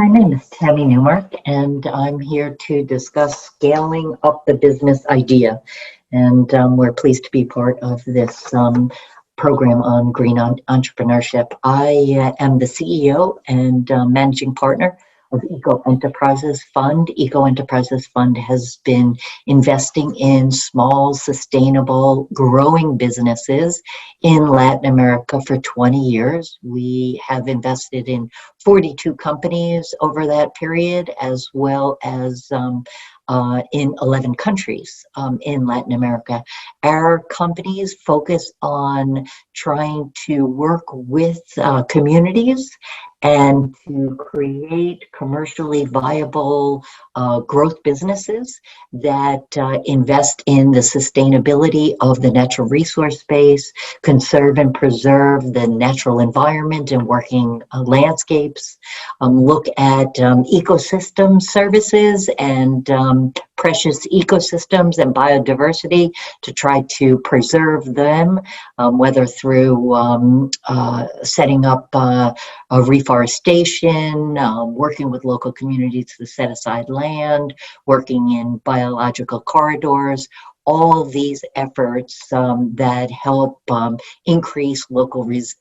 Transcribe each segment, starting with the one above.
My name is Tammy Newmark, and I'm here to discuss scaling up the business idea. And we're pleased to be part of this program on green entrepreneurship. I am the CEO and managing partner of Eco Enterprises Fund. Eco Enterprises Fund has been investing in small, sustainable, growing businesses in Latin America for 20 years. We have invested in 42 companies over that period, as well as in 11 countries in Latin America. Our companies focus on trying to work with communities and to create commercially viable growth businesses that invest in the sustainability of the natural resource space, conserve and preserve the natural environment and working landscapes, look at ecosystem services and precious ecosystems and biodiversity to try to preserve them, whether through setting up reforestation, working with local communities to set aside land, working in biological corridors. All these efforts that help increase local resiliency,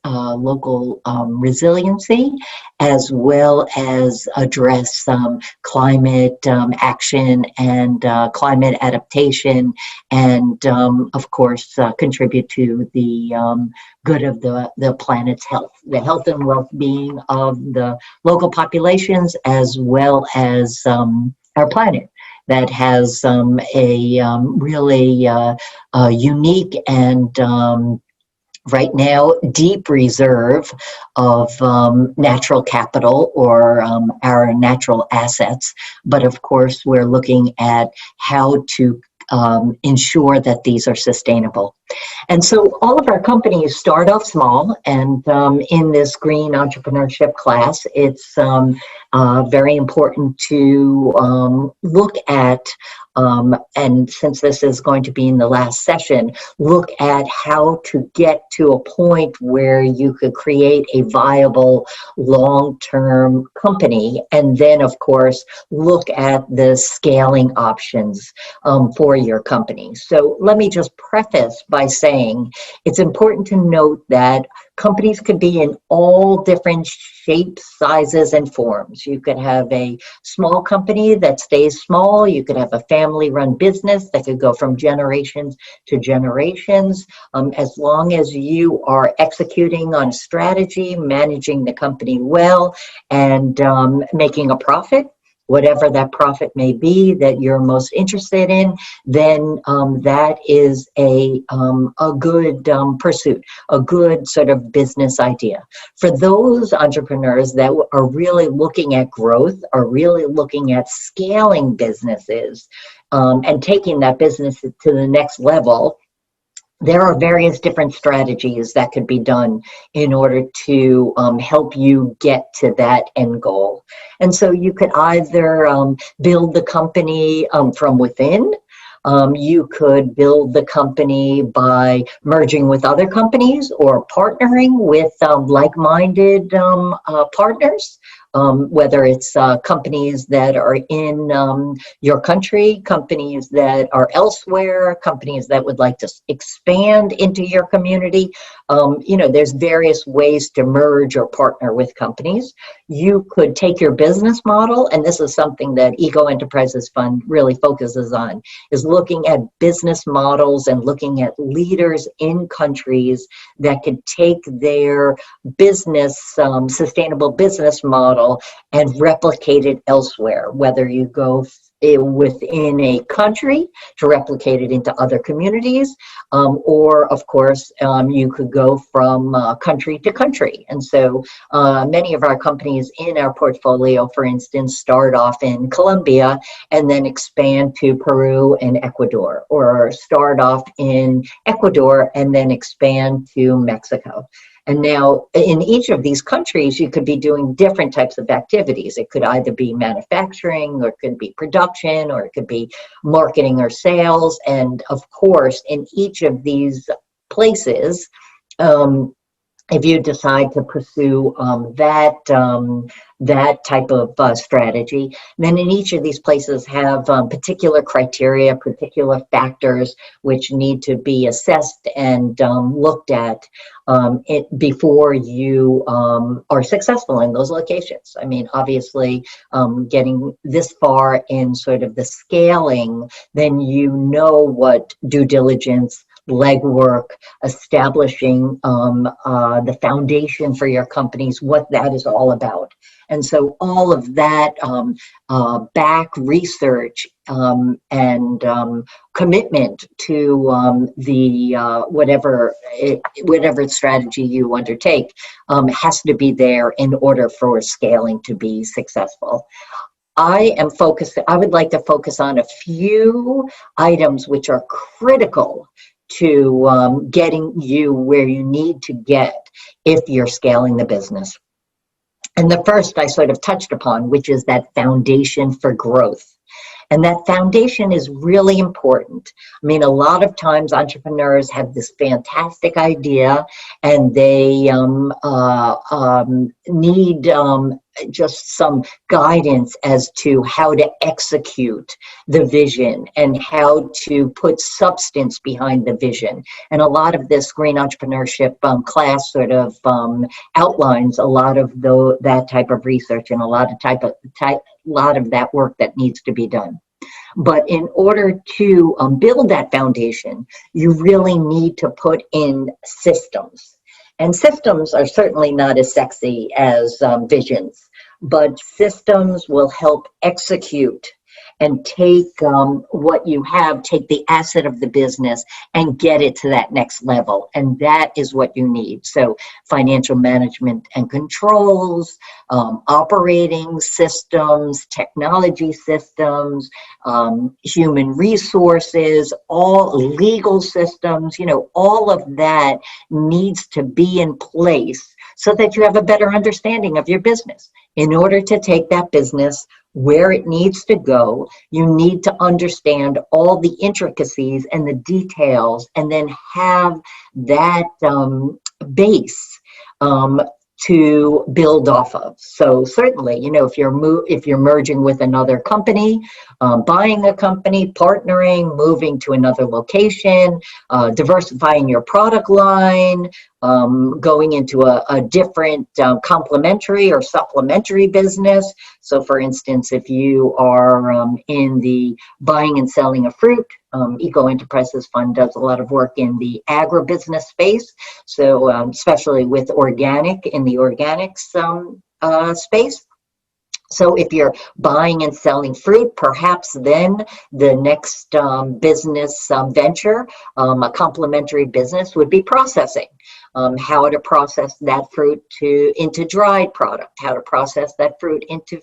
as well as address climate action and climate adaptation, and of course contribute to the good of the planet's health, the health and well-being of the local populations, as well as our planet that has a really unique and right now deep reserve of natural capital, or our natural assets. But of course, we're looking at how to ensure that these are sustainable. And so all of our companies start off small, and in this green entrepreneurship class, it's very important to look at, and since this is going to be in the last session, look at how to get to a point where you could create a viable long-term company, and then of course look at the scaling options for your company. So let me just preface by saying it's important to note that companies could be in all different shapes, sizes, and forms. You could have a small company that stays small. You could have a family-run business that could go from generations to generations. As long as you are executing on strategy, managing the company well, and making a profit, whatever that profit may be that you're most interested in, then that is a good pursuit, a good sort of business idea. For those entrepreneurs that are really looking at growth, are really looking at scaling businesses and taking that business to the next level, there are various different strategies that could be done in order to help you get to that end goal. And so you could either build the company from within. You could build the company by merging with other companies or partnering with like-minded partners. Whether it's companies that are in your country, companies that are elsewhere, companies that would like to expand into your community. There's various ways to merge or partner with companies. You could take your business model, and this is something that Eco Enterprises Fund really focuses on, is looking at business models and looking at leaders in countries that could take their business, sustainable business model and replicate it elsewhere, whether you go within a country to replicate it into other communities, or of course you could go from country to country. And so many of our companies in our portfolio, for instance, start off in Colombia and then expand to Peru and Ecuador, or start off in Ecuador and then expand to Mexico. And now in each of these countries, you could be doing different types of activities. It could either be manufacturing, or it could be production, or it could be marketing or sales. And of course, in each of these places, if you decide to pursue that type of strategy, then in each of these places have particular criteria, particular factors which need to be assessed and looked at before you are successful in those locations. I mean, obviously, getting this far in sort of the scaling, then you know what due diligence, legwork, establishing the foundation for your companies, what that is all about. And so all of that back research and commitment to the whatever strategy you undertake has to be there in order for scaling to be successful. I would like to focus on a few items which are critical to getting you where you need to get if you're scaling the business. And the first I sort of touched upon, which is that foundation for growth. And that foundation is really important. I mean, a lot of times entrepreneurs have this fantastic idea and they need just some guidance as to how to execute the vision and how to put substance behind the vision. And a lot of this green entrepreneurship class sort of outlines a lot of that type of research and a lot of that work that needs to be done. But in order to build that foundation, you really need to put in systems. And systems are certainly not as sexy as visions, but systems will help execute and take what you have, take the asset of the business and get it to that next level. And that is what you need. So financial management and controls, operating systems, technology systems, human resources, all legal systems, all of that needs to be in place so that you have a better understanding of your business. In order to take that business where it needs to go, you need to understand all the intricacies and the details and then have that base to build off of. So certainly, if you're merging with another company, buying a company, partnering, moving to another location, diversifying your product line, going into a different complementary or supplementary business. So for instance, if you are in the buying and selling of fruit, Eco Enterprises Fund does a lot of work in the agribusiness space. So especially with in the organics space. So if you're buying and selling fruit, perhaps then the next business venture, a complementary business would be processing. How to process that fruit into dried product, how to process that fruit into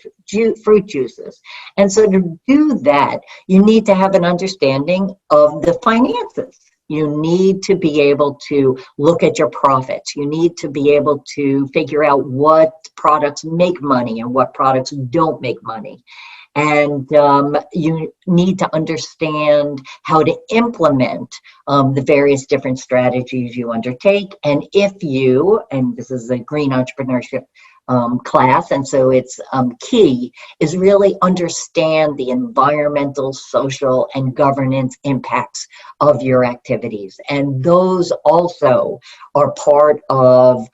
fruit juices. And so to do that, you need to have an understanding of the finances. You need to be able to look at your profits. You need to be able to figure out what products make money and what products don't make money. And you need to understand how to implement the various different strategies you undertake. And and this is a green entrepreneurship class, and so it's key, is really understand the environmental, social, and governance impacts of your activities. And those also are part of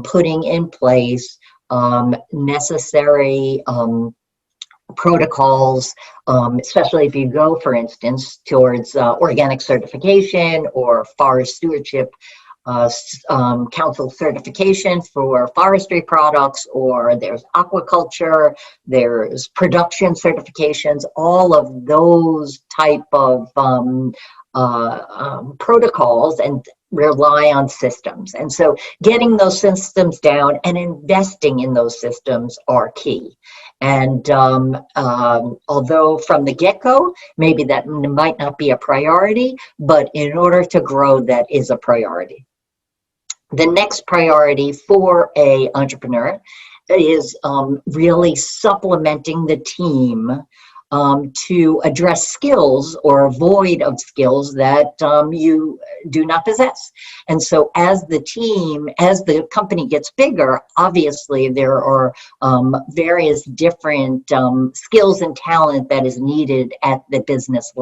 putting in place necessary protocols, especially if you go, for instance, towards organic certification or forest stewardship council certification for forestry products, or there's aquaculture, there's production certifications, all of those type of protocols and rely on systems. And so getting those systems down and investing in those systems are key. And although from the get-go, maybe that might not be a priority, but in order to grow, that is a priority. The next priority for an entrepreneur is really supplementing the team to address skills or a void of skills that you do not possess. And so as the team, as the company gets bigger, obviously there are various different skills and talent that is needed at the business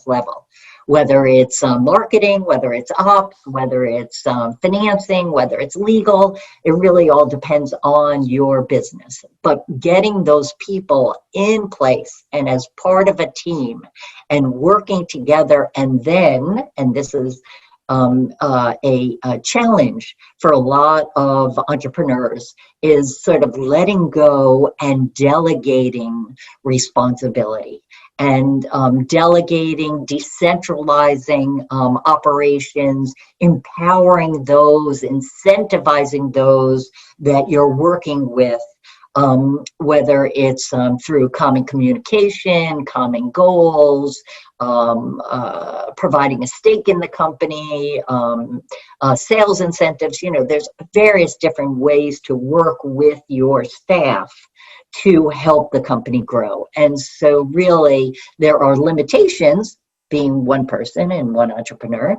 level. Whether it's marketing, whether it's ops, whether it's financing, whether it's legal, it really all depends on your business. But getting those people in place and as part of a team and working together, and this is a challenge for a lot of entrepreneurs, is sort of letting go and delegating responsibility. And delegating, decentralizing operations, empowering those, incentivizing those that you're working with, whether it's through common communication, common goals, providing a stake in the company, sales incentives. There's various different ways to work with your staff to help the company grow. And so really there are limitations, being one person and one entrepreneur,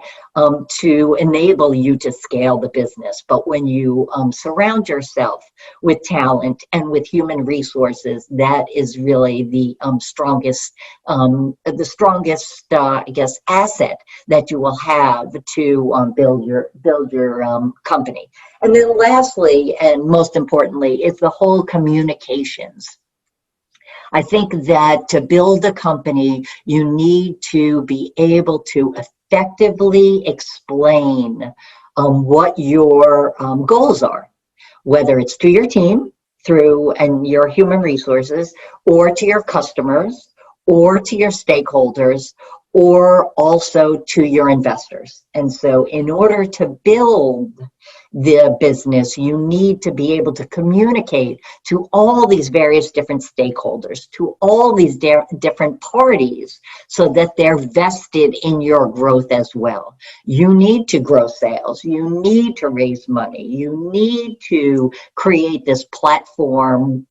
to enable you to scale the business. But when you surround yourself with talent and with human resources, that is really the strongest, I guess, asset that you will have to build your company. And then lastly, and most importantly, is the whole communications. I think that to build a company, you need to be able to effectively explain what your goals are, whether it's to your team and your human resources, or to your customers, or to your stakeholders, or also to your investors. And so in order to build the business, you need to be able to communicate to all these various different stakeholders, to all these different parties, so that they're vested in your growth as well. You need to grow sales. You need to raise money. You need to create this platform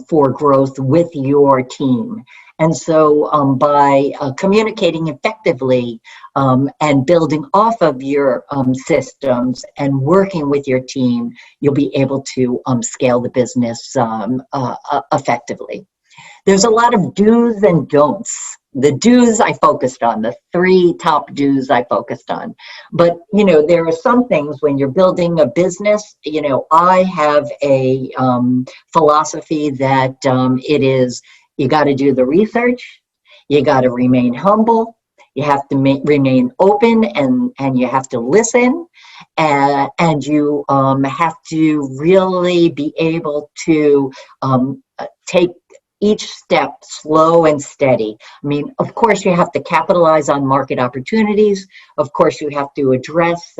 for growth with your team. And so by communicating effectively and building off of your systems and working with your team, you'll be able to scale the business effectively. There's a lot of do's and don'ts. The do's I focused on, the 3 top do's I focused on. But, there are some things when you're building a business, I have a philosophy that it is, you got to do the research, you got to remain humble, you have to remain open, and you have to listen, and you have to really be able to take each step slow and steady. I mean, of course, you have to capitalize on market opportunities. Of course, you have to address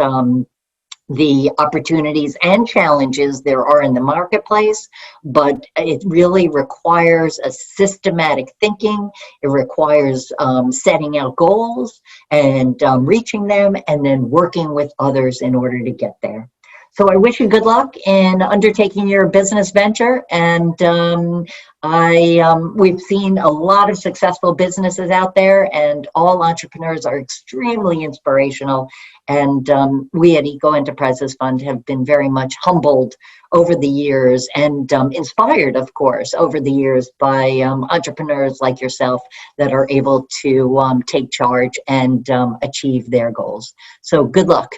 the opportunities and challenges there are in the marketplace, but it really requires a systematic thinking. It requires setting out goals and reaching them, and then working with others in order to get there. So I wish you good luck in undertaking your business venture. And we've seen a lot of successful businesses out there, and all entrepreneurs are extremely inspirational. And we at Eco Enterprises Fund have been very much humbled over the years, and inspired, of course, over the years by entrepreneurs like yourself that are able to take charge and achieve their goals. So good luck.